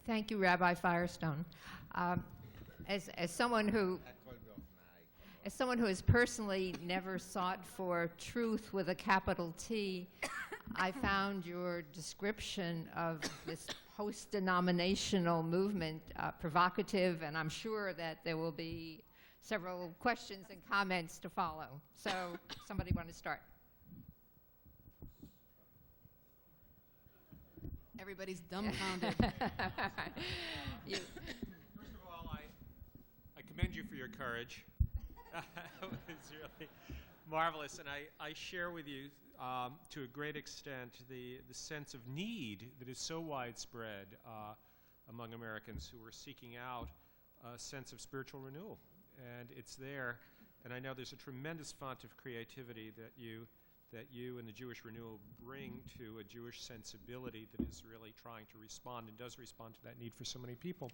Thank you, Rabbi Firestone. As someone who has personally never sought for truth with a capital T, I found your description of this post-denominational movement provocative, and I'm sure that there will be several questions and comments to follow. So, somebody want to start? Everybody's dumbfounded. First of all, I commend you for your courage. It was really marvelous, and I share with you, to a great extent, the sense of need that is so widespread among Americans who are seeking out a sense of spiritual renewal. And it's there, and I know there's a tremendous font of creativity that you and the Jewish renewal bring to a Jewish sensibility that is really trying to respond and does respond to that need for so many people.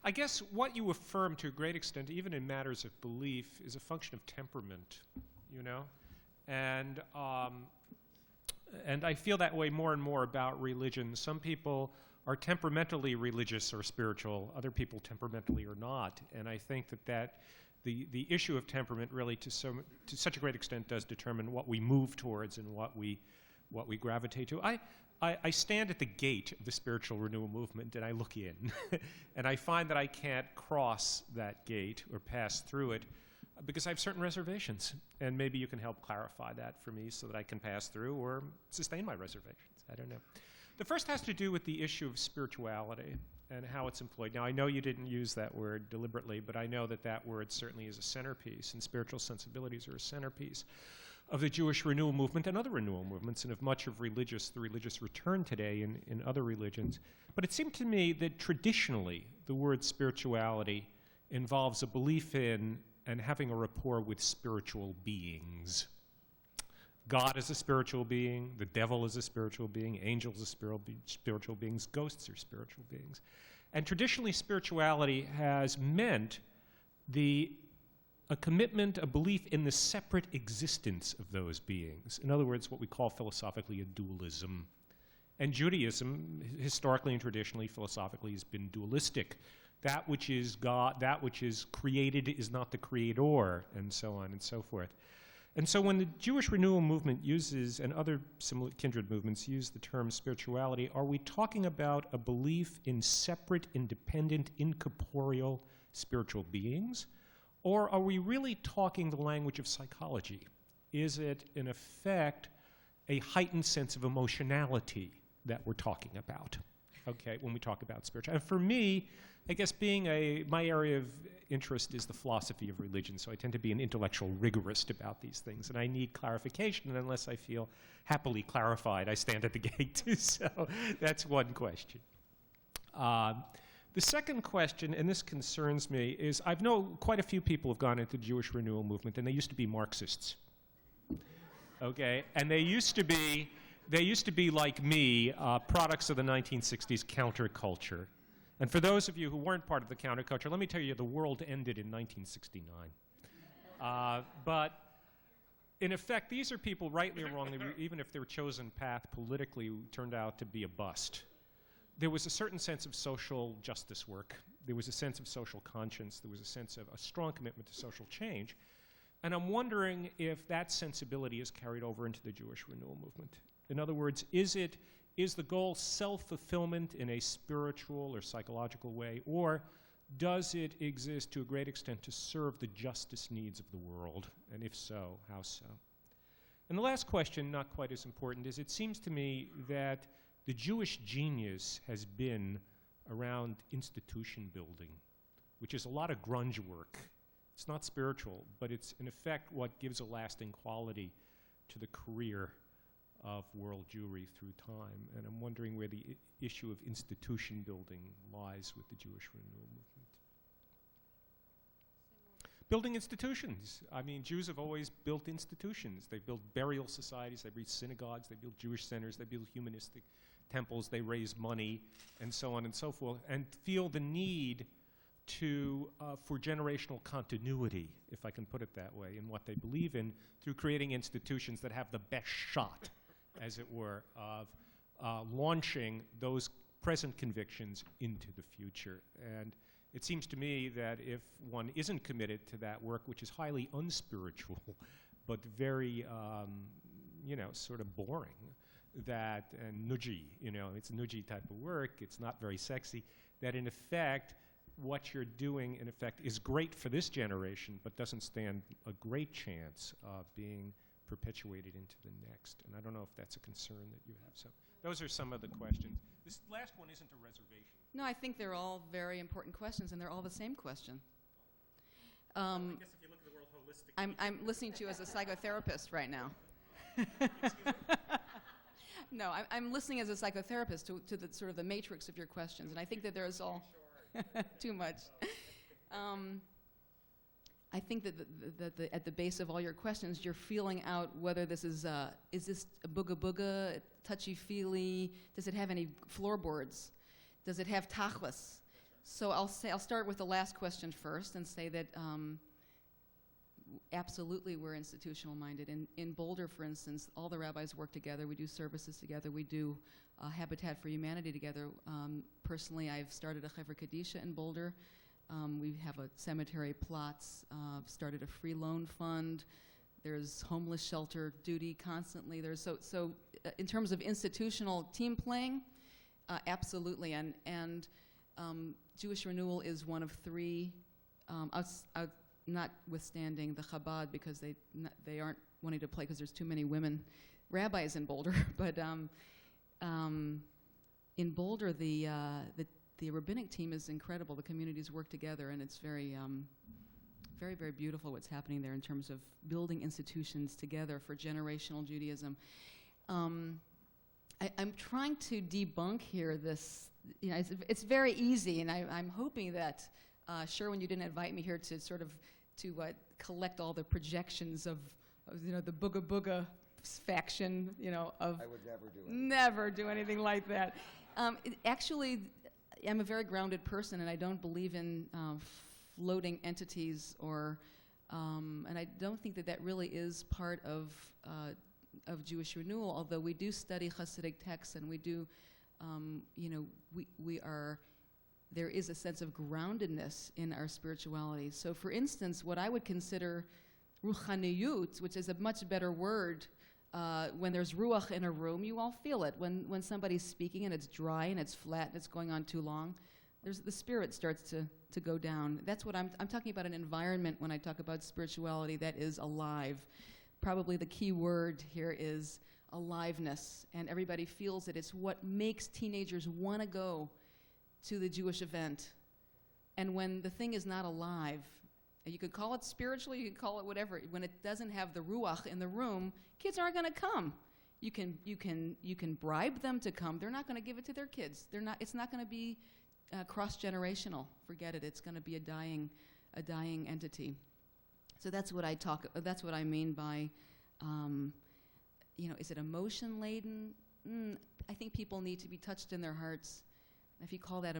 I guess what you affirm to a great extent, even in matters of belief, is a function of temperament, you know? And I feel that way more and more about religion. Some people are temperamentally religious or spiritual, other people temperamentally are not. And I think that the issue of temperament really to such a great extent does determine what we move towards and what we gravitate to. I stand at the gate of the spiritual renewal movement and I look in and I find that I can't cross that gate or pass through it because I have certain reservations, and maybe you can help clarify that for me so that I can pass through or sustain my reservations. I don't know. The first has to do with the issue of spirituality and how it's employed. Now, I know you didn't use that word deliberately, but I know that word certainly is a centerpiece, and spiritual sensibilities are a centerpiece of the Jewish renewal movement and other renewal movements, and of much of the religious return today in other religions. But it seemed to me that traditionally the word spirituality involves a belief in and having a rapport with spiritual beings. God is a spiritual being, the devil is a spiritual being, angels are spiritual beings, ghosts are spiritual beings. And traditionally, spirituality has meant a commitment, a belief in the separate existence of those beings. In other words, what we call philosophically a dualism. And Judaism, historically and traditionally, philosophically, has been dualistic. That which is God, that which is created is not the creator, and so on and so forth. And so when the Jewish renewal movement uses, and other similar kindred movements use the term spirituality, are we talking about a belief in separate, independent, incorporeal spiritual beings? Or are we really talking the language of psychology? Is it, in effect, a heightened sense of emotionality that we're talking about, okay, when we talk about spirituality? And for me, I guess my area of interest is the philosophy of religion, so I tend to be an intellectual rigorist about these things, and I need clarification, and unless I feel happily clarified, I stand at the gate. So that's one question. The second question, and this concerns me, is I know quite a few people have gone into the Jewish renewal movement, and they used to be Marxists, okay? And they used to be like me, products of the 1960s counterculture. And for those of you who weren't part of the counterculture, let me tell you, the world ended in 1969. But in effect, these are people, rightly or wrongly, even if their chosen path politically turned out to be a bust. There was a certain sense of social justice work. There was a sense of social conscience. There was a sense of a strong commitment to social change. And I'm wondering if that sensibility is carried over into the Jewish renewal movement. In other words, is the goal self-fulfillment in a spiritual or psychological way, or does it exist to a great extent to serve the justice needs of the world? And if so, how so? And the last question, not quite as important, is it seems to me that the Jewish genius has been around institution building, which is a lot of grunge work. It's not spiritual, but it's in effect what gives a lasting quality to the career of world Jewry through time. And I'm wondering where the issue of institution building lies with the Jewish renewal movement. Building institutions. I mean, Jews have always built institutions. They built burial societies, they built synagogues, they built Jewish centers, they built humanistic temples, they raise money, and so on and so forth, and feel the need for generational continuity, if I can put it that way, in what they believe in, through creating institutions that have the best shot, as it were, of launching those present convictions into the future. And it seems to me that if one isn't committed to that work, which is highly unspiritual, but very, sort of boring, and nudgy, it's a nudgy type of work, it's not very sexy, that in effect, what you're doing, in effect, is great for this generation, but doesn't stand a great chance of being perpetuated into the next. And I don't know if that's a concern that you have. So those are some of the questions. This last one isn't a reservation. No, I think they're all very important questions, and they're all the same question. I guess if you look at the world holistically. I'm listening to you as a psychotherapist right now. No, I'm listening as a psychotherapist to the sort of the matrix of your questions, and I think that there's all too much. I think that at the base of all your questions, you're feeling out whether this is this a booga booga, touchy-feely? Does it have any floorboards? Does it have tachlis? So I'll start with the last question first and say that absolutely we're institutional-minded. In Boulder, for instance, all the rabbis work together. We do services together. We do Habitat for Humanity together. Personally, I've started a Chevra Kadisha in Boulder. We have a cemetery plots, started a free loan fund. There's homeless shelter duty constantly. There's so in terms of institutional team playing, absolutely. And Jewish Renewal is one of three, notwithstanding the Chabad, because they aren't wanting to play because there's too many women rabbis in Boulder. But in Boulder, the rabbinic team is incredible. The communities work together, and it's very, very, very beautiful what's happening there in terms of building institutions together for generational Judaism. I'm trying to debunk here this, it's very easy, and I'm hoping that, Sherwin, you didn't invite me here to sort of collect all the projections of the Booga Booga faction, of... I would never do it. Never do anything like that. Actually, I'm a very grounded person, and I don't believe in floating entities, and I don't think that really is part of Jewish Renewal. Although we do study Hasidic texts, and we do, there is a sense of groundedness in our spirituality. So, for instance, what I would consider ruchaniyut, which is a much better word. When there's ruach in a room, you all feel it. When somebody's speaking and it's dry and it's flat and it's going on too long, the spirit starts to go down. That's what I'm talking about, an environment when I talk about spirituality that is alive. Probably the key word here is aliveness, and everybody feels it. It's what makes teenagers want to go to the Jewish event. And when the thing is not alive, you could call it spiritual, you could call it whatever. When it doesn't have the ruach in the room, kids aren't going to come. You can bribe them to come. They're not going to give it to their kids. It's not going to be cross-generational. Forget it. It's going to be a dying entity. So that's what I mean by, is it emotion laden? I think people need to be touched in their hearts. If you call that I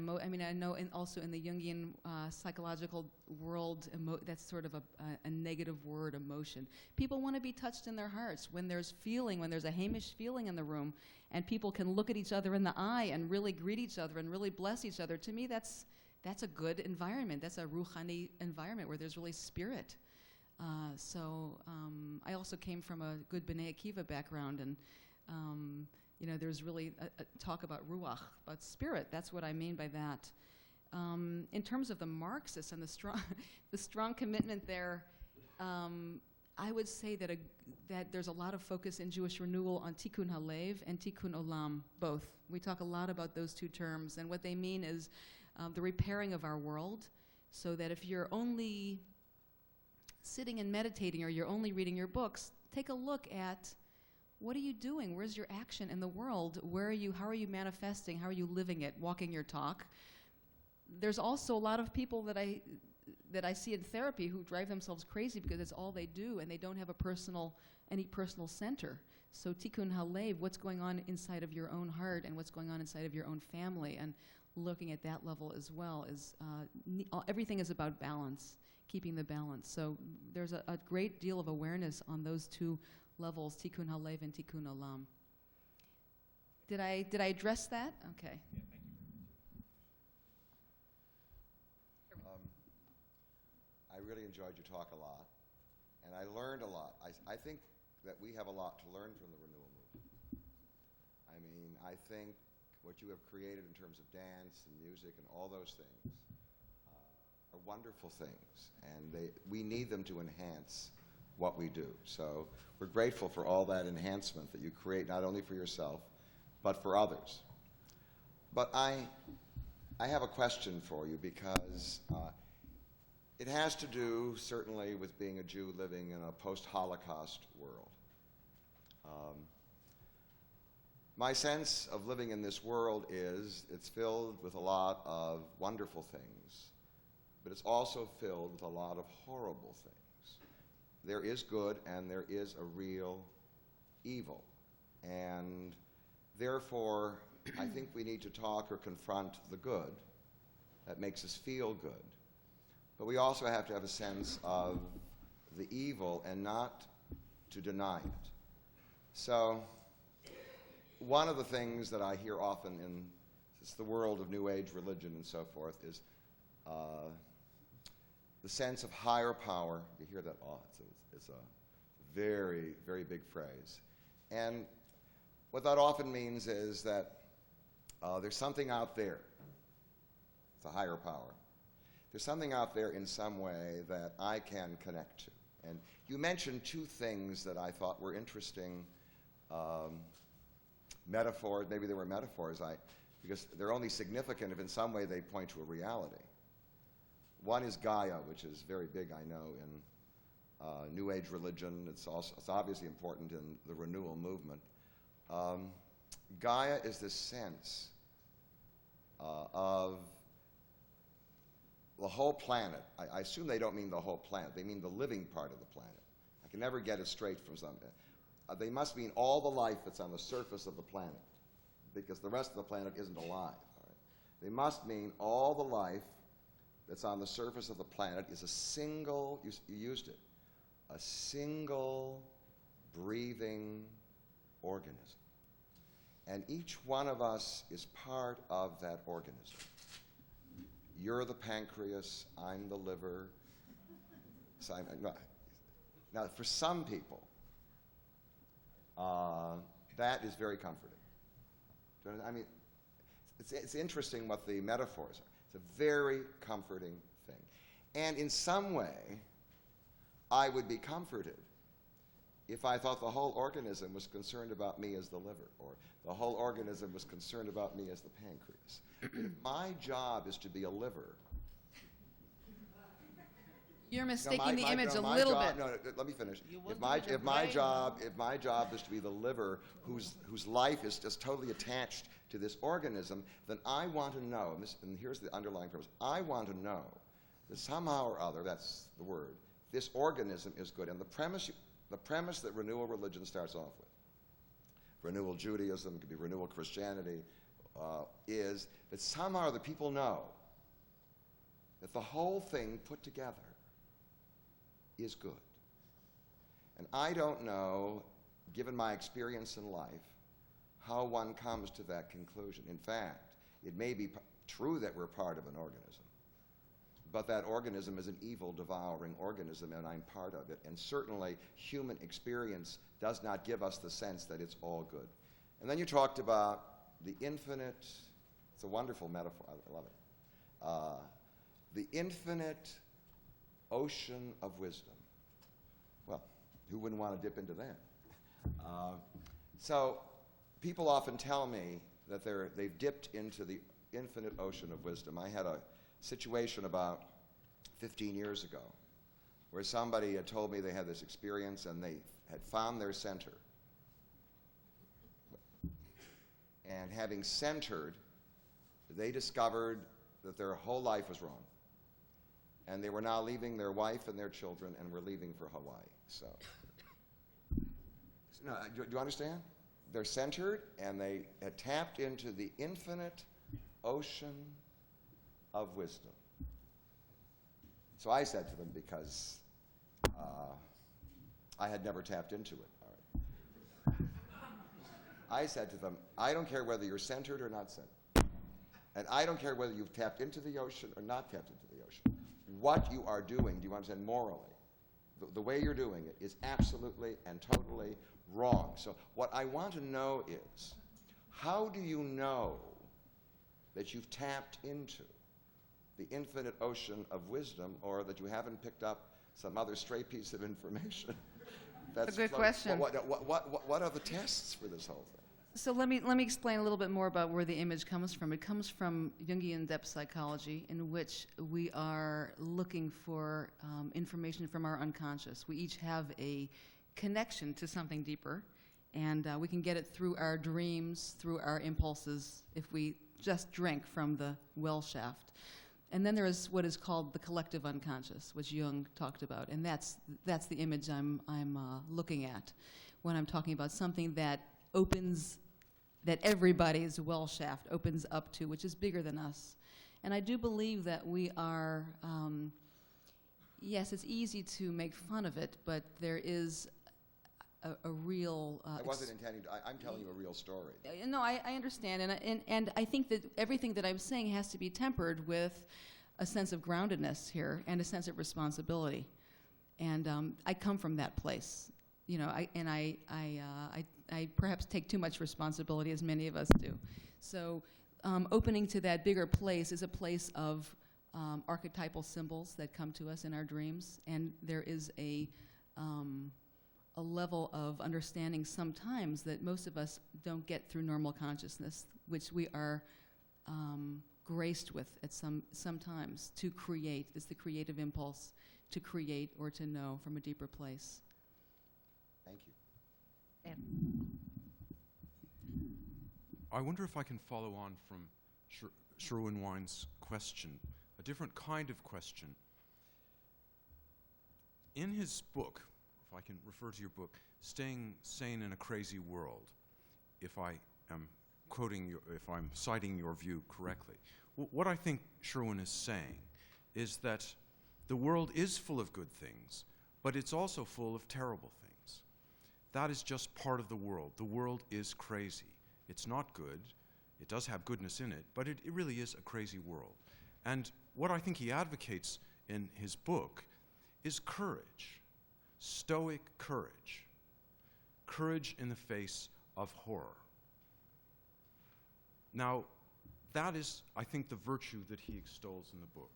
know also in the Jungian psychological world, that's sort of a negative word, emotion. People want to be touched in their hearts when there's a Hamish feeling in the room, and people can look at each other in the eye and really greet each other and really bless each other. To me, that's a good environment. That's a ruchani environment where there's really spirit. I also came from a good B'nai Akiva background, and there's really a talk about ruach, about spirit. That's what I mean by that. In terms of the Marxists and the strong commitment there, I would say that there's a lot of focus in Jewish Renewal on Tikkun Halev and Tikkun Olam, both. We talk a lot about those two terms, and what they mean is the repairing of our world, so that if you're only sitting and meditating or you're only reading your books, take a look at what are you doing? Where's your action in the world? Where are you? How are you manifesting? How are you living it? Walking your talk. There's also a lot of people that I see in therapy who drive themselves crazy because it's all they do, and they don't have any personal center. So Tikkun Halev, what's going on inside of your own heart and what's going on inside of your own family, and looking at that level as well is everything is about balance, keeping the balance. So there's a great deal of awareness on those two levels, Tikkun Halev and Tikkun Olam. Did I address that? Okay. Yeah, thank you. really enjoyed your talk a lot, and I learned a lot. I think that we have a lot to learn from the renewal movement. I mean, I think what you have created in terms of dance and music and all those things are wonderful things, and we need them to enhance what we do. So we're grateful for all that enhancement that you create, not only for yourself, but for others. But I have a question for you, because it has to do, certainly, with being a Jew living in a post-Holocaust world. My sense of living in this world is it's filled with a lot of wonderful things, but it's also filled with a lot of horrible things. There is good and there is a real evil. And therefore, I think we need to talk or confront the good that makes us feel good. But we also have to have a sense of the evil and not to deny it. So one of the things that I hear often in the world of New Age religion and so forth is the sense of higher power. You hear that a lot. It's a very, very big phrase. And what that often means is that there's something out there. It's a higher power. There's something out there in some way that I can connect to. And you mentioned two things that I thought were interesting metaphors. Maybe they were metaphors, because they're only significant if in some way they point to a reality. One is Gaia, which is very big, I know, in New Age religion. It's obviously important in the renewal movement. Gaia is this sense of the whole planet. I assume they don't mean the whole planet. They mean the living part of the planet. I can never get it straight from something. They must mean all the life that's on the surface of the planet, because the rest of the planet isn't alive. All right? They must mean all the life that's on the surface of the planet is a single, you used it, a single breathing organism. And each one of us is part of that organism. You're the pancreas, I'm the liver. Now, for some people, that is very comforting. I mean, it's interesting what the metaphors are. It's a very comforting thing. And in some way, I would be comforted if I thought the whole organism was concerned about me as the liver, or the whole organism was concerned about me as the pancreas. If my job is to be a liver, you're mistaking the image a little bit. No, let me finish. If my job is to be the liver whose life is just totally attached to this organism, then I want to know, and here's the underlying premise, I want to know that somehow or other, that's the word, this organism is good. And the premise that renewal religion starts off with, renewal Judaism, it could be renewal Christianity, is that somehow the people know that the whole thing put together is good. And I don't know, given my experience in life, how one comes to that conclusion. In fact, it may be true that we're part of an organism, but that organism is an evil, devouring organism, and I'm part of it. And certainly, human experience does not give us the sense that it's all good. And then you talked about the infinite, it's a wonderful metaphor, I love it. The infinite ocean of wisdom. Well, who wouldn't want to dip into that? So people often tell me that they've dipped into the infinite ocean of wisdom. I had a situation about 15 years ago where somebody had told me they had this experience and they had found their center. And having centered, they discovered that their whole life was wrong. And they were now leaving their wife and their children and were leaving for Hawaii. So, no, do you understand? They're centered and they had tapped into the infinite ocean of wisdom. So I said to them, because I had never tapped into it. All right. I said to them, I don't care whether you're centered or not centered. And I don't care whether you've tapped into the ocean or not tapped into the ocean. what you are doing, do you understand, morally, the way you're doing it is absolutely and totally wrong. So what I want to know is, how do you know that you've tapped into the infinite ocean of wisdom, or that you haven't picked up some other stray piece of information? That's a good question. What are the tests for this whole thing? So let me explain a little bit more about where the image comes from. It comes from Jungian depth psychology, in which we are looking for information from our unconscious. We each have a connection to something deeper, and we can get it through our dreams, through our impulses, if we just drink from the well shaft. And then there is what is called the collective unconscious, which Jung talked about, and that's the image I'm looking at when I'm talking about something that opens, that everybody's well shaft opens up to, which is bigger than us. And I do believe that we are, yes, it's easy to make fun of it, but there is a real... I wasn't intending to, I'm telling you a real story. No, I understand, and I think that everything that I'm saying has to be tempered with a sense of groundedness here and a sense of responsibility. And I come from that place, you know, I perhaps take too much responsibility, as many of us do. So opening to that bigger place is a place of archetypal symbols that come to us in our dreams, and there is a level of understanding sometimes that most of us don't get through normal consciousness, which we are graced with at sometimes to create. It's the creative impulse to create or to know from a deeper place. Thank you. I wonder if I can follow on from Sherwin Wine's question, a different kind of question. In his book, if I can refer to your book, Staying Sane in a Crazy World, if I am if I'm citing your view correctly, what I think Sherwin is saying is that the world is full of good things, but it's also full of terrible things. That is just part of the world. The world is crazy. It's not good. It does have goodness in it, but it really is a crazy world. And what I think he advocates in his book is courage, stoic courage, courage in the face of horror. Now, that is, I think, the virtue that he extols in the book.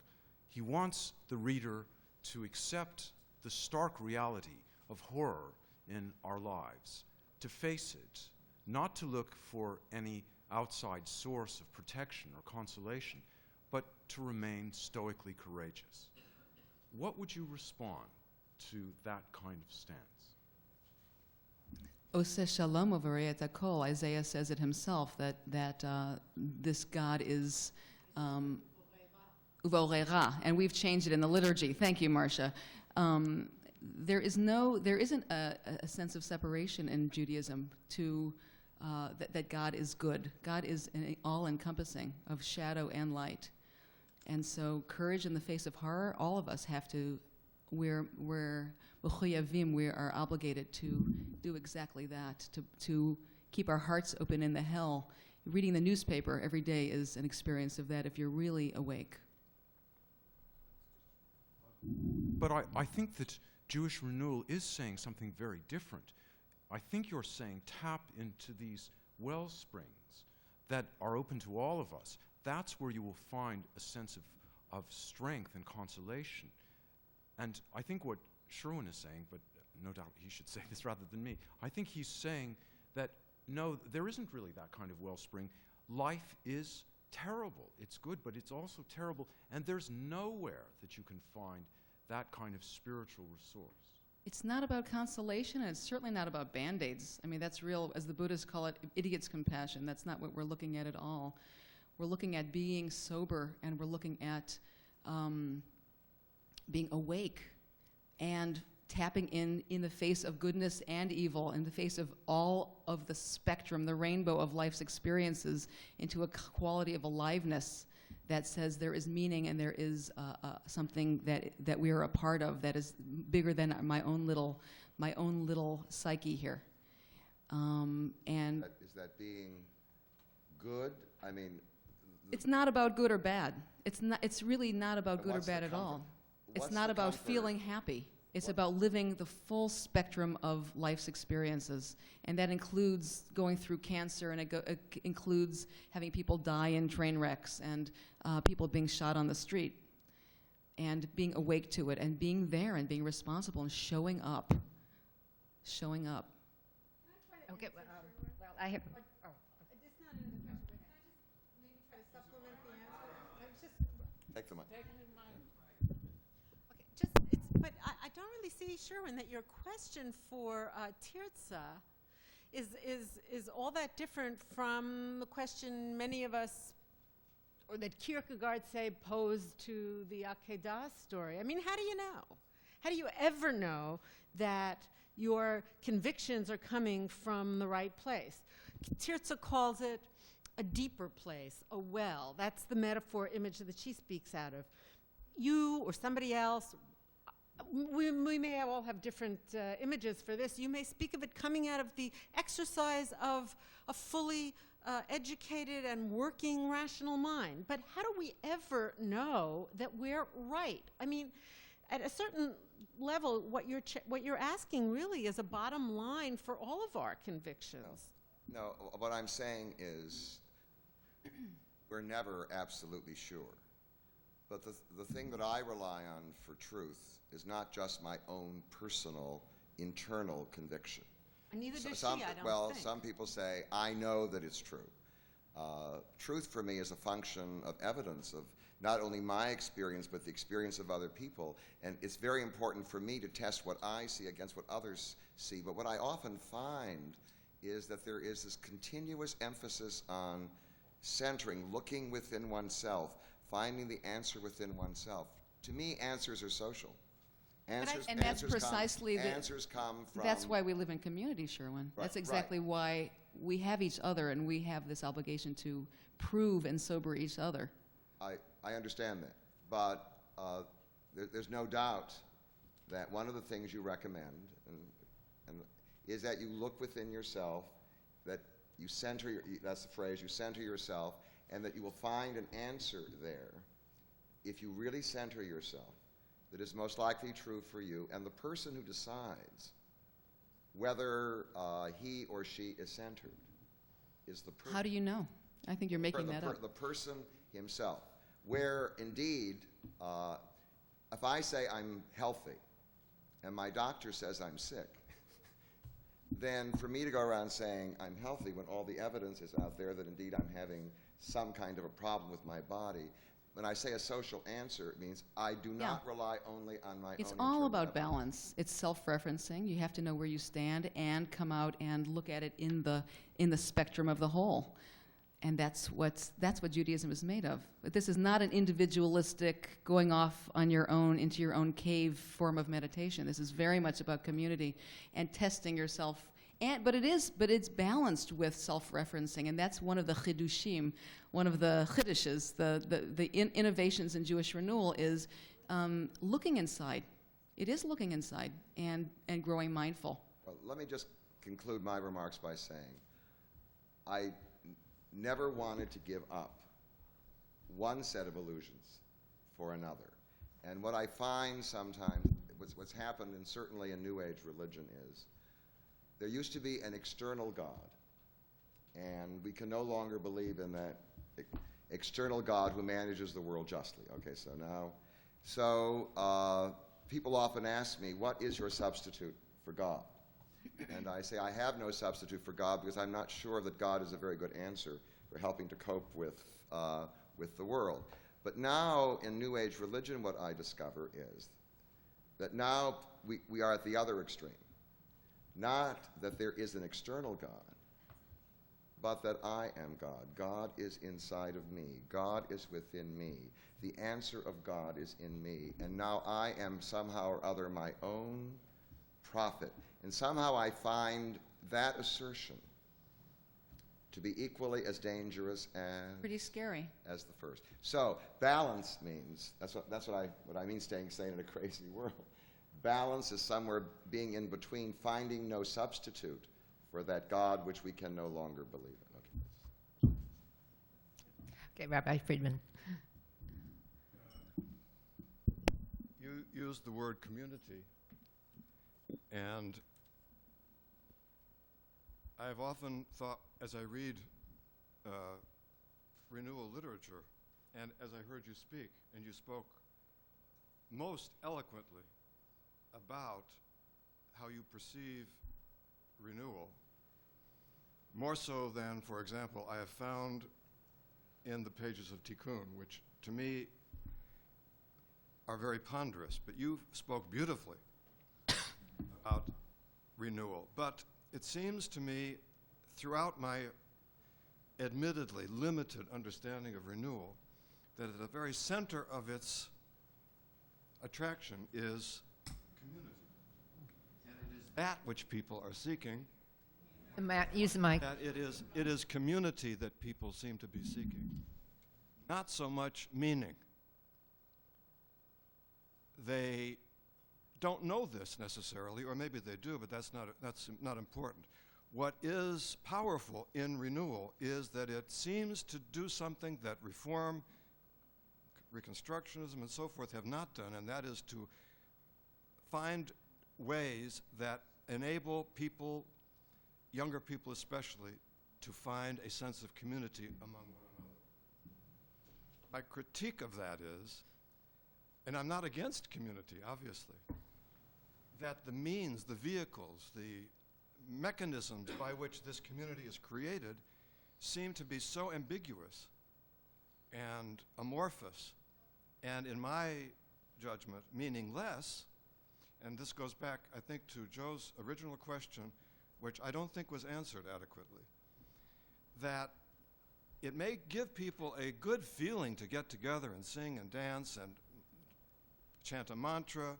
He wants the reader to accept the stark reality of horror in our lives, to face it, not to look for any outside source of protection or consolation, but to remain stoically courageous. What would you respond to that kind of stance? Ose shalom uvarei hakol. Isaiah says it himself, that this God is uvorera, and we've changed it in the liturgy. Thank you, Marcia. There isn't a sense of separation in Judaism to that God is good. God is all-encompassing of shadow and light, and so courage in the face of horror. All of us have to. We're mechuyeavim, we are obligated to do exactly that, to keep our hearts open in the hell. Reading the newspaper every day is an experience of that if you're really awake. But I think that Jewish renewal is saying something very different. I think you're saying tap into these well springs that are open to all of us. That's where you will find a sense of strength and consolation. And I think what Sherwin is saying, but no doubt he should say this rather than me, I think he's saying that, no, there isn't really that kind of wellspring. Life is terrible. It's good, but it's also terrible. And there's nowhere that you can find that kind of spiritual resource. It's not about consolation, and it's certainly not about Band-Aids. I mean, that's real, as the Buddhists call it, idiot's compassion. That's not what we're looking at all. We're looking at being sober, and we're looking at being awake and tapping in the face of goodness and evil, in the face of all of the spectrum, the rainbow of life's experiences, into a quality of aliveness that says there is meaning and there is something that we are a part of that is bigger than my own little psyche here. And is that being good? I mean, it's not about good or bad. It's really not about good or bad at all. It's what's not the about comfort? feeling happy. It's about living the full spectrum of life's experiences. And that includes going through cancer, and it includes having people die in train wrecks, and people being shot on the street, and being awake to it, and being there, and being responsible, and showing up. Showing up. Okay, I have. Oh. It's not in the question, but can I just maybe try to supplement the answer? It's just, Take the mic. okay, but I don't really see, Sherwin, that your question for Tirzah is all that different from the question many of us, or that Kierkegaard, say, posed to the Akedah story. I mean, how do you know? How do you ever know that your convictions are coming from the right place? Tirzah calls it a deeper place, a well. That's the metaphor image that she speaks out of. You or somebody else, we may all have different images for this. You may speak of it coming out of the exercise of a fully educated and working rational mind. But how do we ever know that we're right? I mean, at a certain level, what you're asking really is a bottom line for all of our convictions. No, what I'm saying is we're never absolutely sure. But the thing that I rely on for truth is not just my own personal, internal conviction. And neither does she, I don't well, think. some people say, I know that it's true. Truth for me is a function of evidence of not only my experience, but the experience of other people. And it's very important for me to test what I see against what others see. But what I often find is that there is this continuous emphasis on centering, looking within oneself, finding the answer within oneself. To me, answers are social. Answers come from... That's why we live in community, Sherwin. Right, That's exactly why we have each other, and we have this obligation to prove and sober each other. I understand that, but there's no doubt that one of the things you recommend and is that you look within yourself, that you center, that's the phrase, you center yourself, and that you will find an answer there if you really center yourself that is most likely true for you, and the person who decides whether he or she is centered is the person. How do you know? I think you're making that up. The person himself. Where indeed, if I say I'm healthy and my doctor says I'm sick, then for me to go around saying I'm healthy when all the evidence is out there that indeed I'm having some kind of a problem with my body, when I say a social answer, it means I do not rely only on my own. It's all about balance. It's self-referencing. You have to know where you stand and come out and look at it in the spectrum of the whole. And that's what Judaism is made of. But this is not an individualistic going off on your own into your own cave form of meditation. This is very much about community and testing yourself. But it's balanced with self-referencing, and that's one of the chidushim, one of the chidushes, the innovations in Jewish renewal is looking inside. It is looking inside and growing mindful. Well, let me just conclude my remarks by saying I never wanted to give up one set of illusions for another. And what I find sometimes, what's happened, and certainly in New Age religion, is there used to be an external God, and we can no longer believe in that external God who manages the world justly. Okay, so people often ask me, what is your substitute for God? And I say, I have no substitute for God because I'm not sure that God is a very good answer for helping to cope with the world. But now in New Age religion, what I discover is that now we are at the other extreme. Not that there is an external God, but that I am God. God is inside of me. God is within me. The answer of God is in me. And now I am somehow or other my own prophet. And somehow I find that assertion to be equally as dangerous as Pretty scary. as the first. So balance means, that's what I mean staying sane in a crazy world. Balance is somewhere being in between, finding no substitute for that God which we can no longer believe in. Okay, Rabbi Friedman. used the word community, and I've often thought, as I read renewal literature, and as I heard you speak, and you spoke most eloquently about how you perceive renewal, more so than, for example, I have found in the pages of Tikkun, which to me are very ponderous, but you spoke beautifully about renewal. But it seems to me, throughout my admittedly limited understanding of renewal, that at the very center of its attraction is community. And it is that which people are seeking. Use the mic. That it is community that people seem to be seeking, not so much meaning. They don't know this necessarily, or maybe they do, but that's not important. What is powerful in renewal is that it seems to do something that reform, Reconstructionism, and so forth have not done, and that is to find ways that enable people, younger people especially, to find a sense of community among one another. My critique of that is, and I'm not against community, obviously, that the means, the vehicles, the mechanisms by which this community is created seem to be so ambiguous and amorphous, and in my judgment, meaningless. And this goes back, I think, to Joe's original question, which I don't think was answered adequately, that it may give people a good feeling to get together and sing and dance and chant a mantra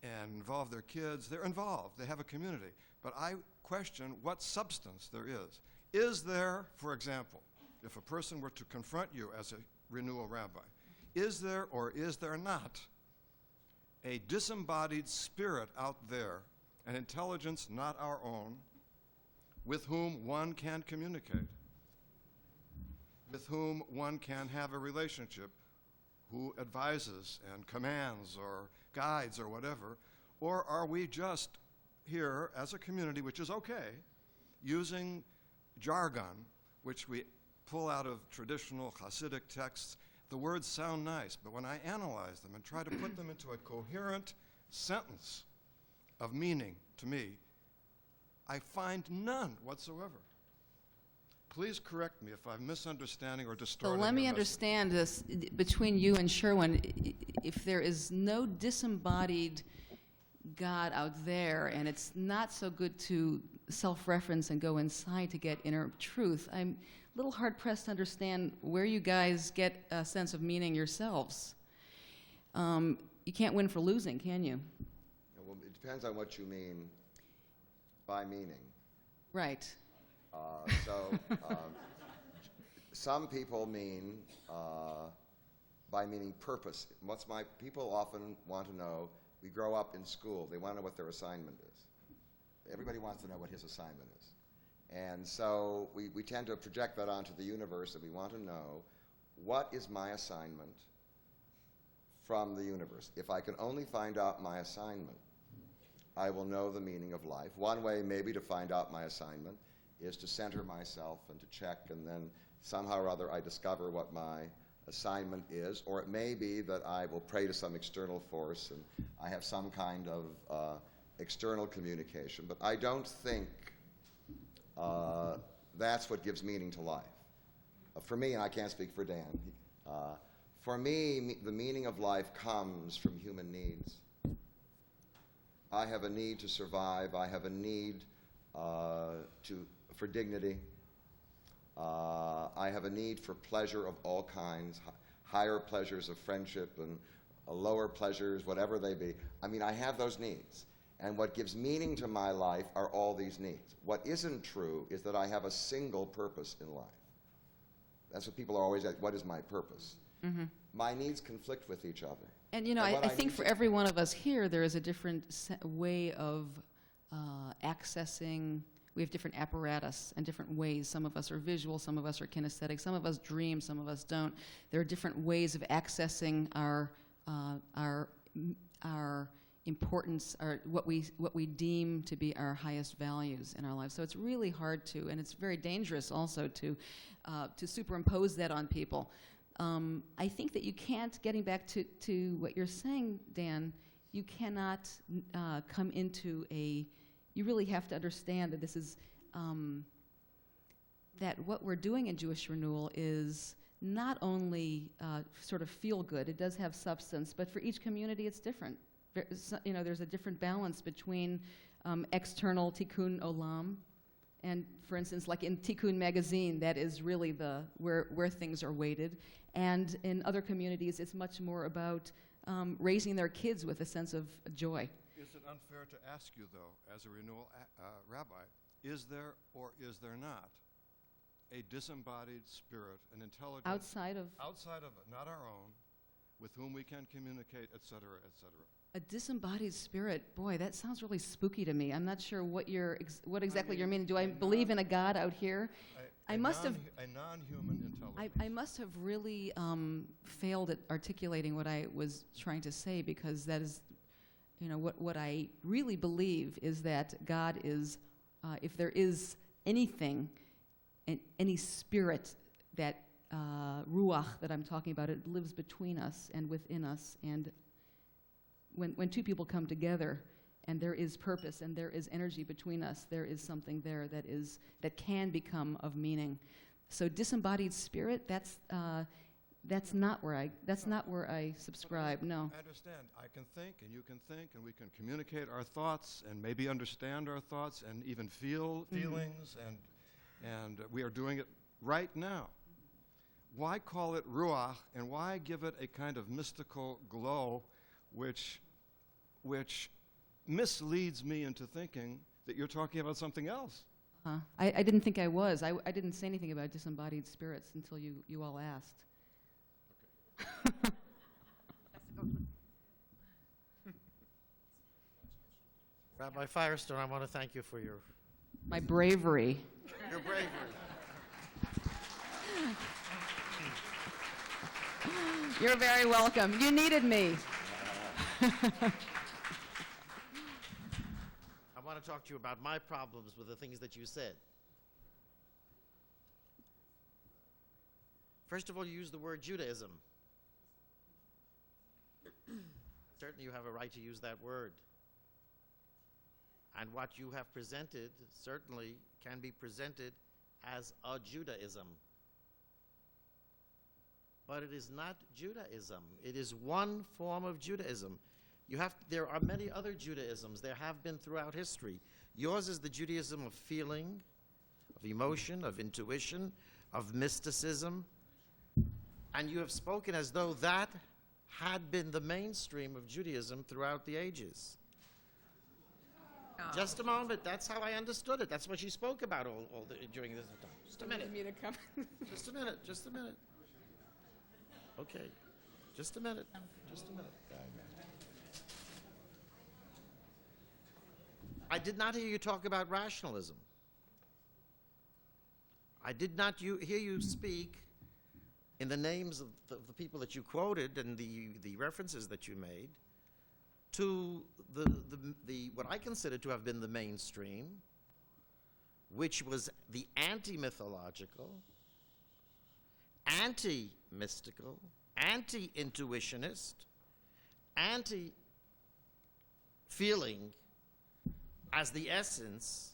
and involve their kids. They're involved. They have a community. But I question what substance there is. Is there, for example, if a person were to confront you as a renewal rabbi, is there or is there not a disembodied spirit out there, an intelligence not our own, with whom one can communicate, with whom one can have a relationship, who advises and commands or guides or whatever? Or are we just here as a community, which is okay, using jargon, which we pull out of traditional Hasidic texts? The words sound nice, but when I analyze them and try to put them into a coherent sentence of meaning to me, I find none whatsoever. Please correct me if I'm misunderstanding or distorting. So let me your understand this between you and Sherwin. If there is no disembodied God out there, and it's not so good to self-reference and go inside to get inner truth, I'm a little hard-pressed to understand where you guys get a sense of meaning yourselves. You can't win for losing, can you? Well, it depends on what you mean by meaning. Right. Some people mean by meaning purpose. People often want to know, we grow up in school, they want to know what their assignment is. Everybody wants to know what his assignment is. And so we tend to project that onto the universe, and we want to know, what is my assignment from the universe? If I can only find out my assignment, I will know the meaning of life. One way maybe to find out my assignment is to center myself and to check, and then somehow or other I discover what my assignment is. Or it may be that I will pray to some external force and I have some kind of external communication. But I don't think that's what gives meaning to life. For me, and I can't speak for Dan, for me, the meaning of life comes from human needs. I have a need to survive. I have a need for dignity. I have a need for pleasure of all kinds, higher pleasures of friendship and lower pleasures, whatever they be. I mean, I have those needs. And what gives meaning to my life are all these needs. What isn't true is that I have a single purpose in life. That's what people are always asking, what is my purpose? Mm-hmm. My needs conflict with each other. And, you know, I think for every one of us here, there is a different way of accessing. We have different apparatus and different ways. Some of us are visual, some of us are kinesthetic, some of us dream, some of us don't. There are different ways of accessing our our importance, our what we deem to be our highest values in our lives. So it's really hard to, and it's very dangerous also to superimpose that on people. I think that you can't, getting back to what you're saying, Dan, you cannot come into you really have to understand that this is, that what we're doing in Jewish Renewal is not only sort of feel good, it does have substance, but for each community it's different. There's a different balance between external tikkun olam, and for instance, like in Tikkun magazine, that is really where things are weighted. And in other communities, it's much more about raising their kids with a sense of joy. Is it unfair to ask you, though, as a renewal rabbi, is there or is there not a disembodied spirit, an intelligence Outside of not our own, with whom we can communicate, et cetera, et cetera? a disembodied spirit, boy, that sounds really spooky to me. I'm not sure what exactly you're meaning. Do I believe in a God out here? A non-human intelligence. I must have really failed at articulating what I was trying to say, because that is, what I really believe is that God is, if there is anything, any spirit, that ruach that I'm talking about, it lives between us and within us. And when two people come together and there is purpose and there is energy between us, there is something there that can become of meaning. So disembodied spirit, that's not where I subscribe. No. I understand. I can think and you can think and we can communicate our thoughts and maybe understand our thoughts and even feel feelings, and we are doing it right now. Why call it ruach, and why give it a kind of mystical glow which misleads me into thinking that you're talking about something else? I didn't think I was. I didn't say anything about disembodied spirits until you all asked. Rabbi Firestone, I want to thank you for My bravery. your bravery. You're very welcome. You needed me. I want to talk to you about my problems with the things that you said. First of all, you used the word Judaism. Certainly you have a right to use that word. And what you have presented certainly can be presented as a Judaism. But it is not Judaism. It is one form of Judaism. There are many other Judaisms. There have been throughout history. Yours is the Judaism of feeling, of emotion, of intuition, of mysticism. And you have spoken as though that had been the mainstream of Judaism throughout the ages. Oh. Just a moment. That's how I understood it. That's what she spoke about during this time. Just a minute. Just a minute. Just a minute. Okay. Just a minute. Just a minute. I did not hear you talk about rationalism. I did not hear you speak in the names of the people that you quoted and the references that you made to the what I consider to have been the mainstream, which was the anti-mythological, anti-mystical, anti-intuitionist, anti-feeling as the essence